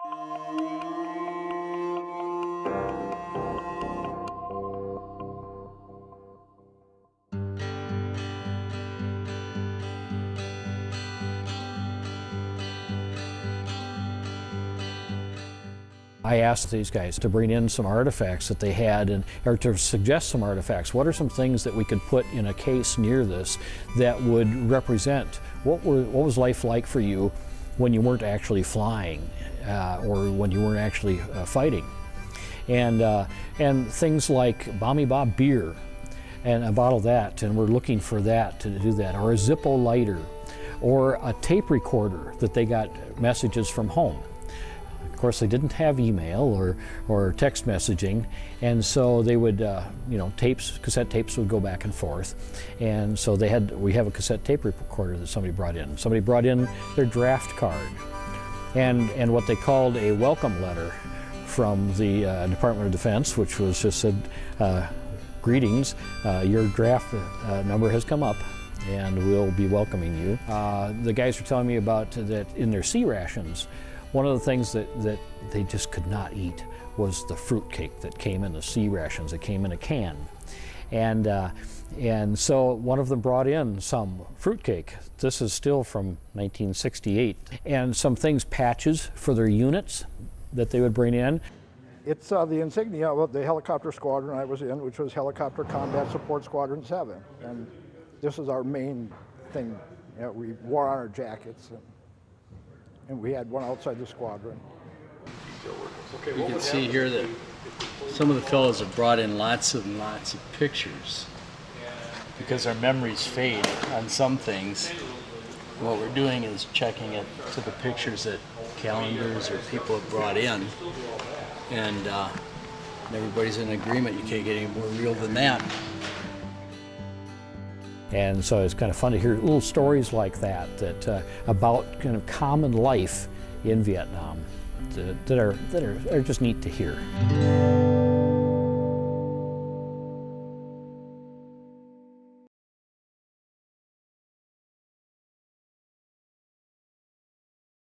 I asked these guys to bring in some artifacts that they had, or to suggest some artifacts. What are some things that we could put in a case near this that would represent what was life like for you when you weren't actually flying or when you weren't actually fighting? And things like Bommy Bob beer and a bottle of that, and we're looking for that to do that, or a Zippo lighter, or a tape recorder that they got messages from home. Of course, they didn't have email or text messaging, and so they would, cassette tapes would go back and forth, and so we have a cassette tape recorder that somebody brought in. Somebody brought in their draft card, and what they called a welcome letter from the Department of Defense, which was just said, "Greetings, your draft number has come up, and we'll be welcoming you." The guys were telling me about that in their sea rations. One of the things that they just could not eat was the fruitcake that came in the sea rations. It came in a can. And so one of them brought in some fruitcake. This is still from 1968. And some things, patches for their units that they would bring in. It's the insignia of the helicopter squadron I was in, which was Helicopter Combat Support Squadron 7. And this is our main thing that we wore on our jackets. And we had one outside the squadron. You can see here that some of the fellows have brought in lots and lots of pictures because our memories fade on some things. What we're doing is checking it to the pictures that calendars or people have brought in, and everybody's in agreement. You can't get any more real than that. And so it's kind of fun to hear little stories like that about kind of common life in Vietnam that are just neat to hear.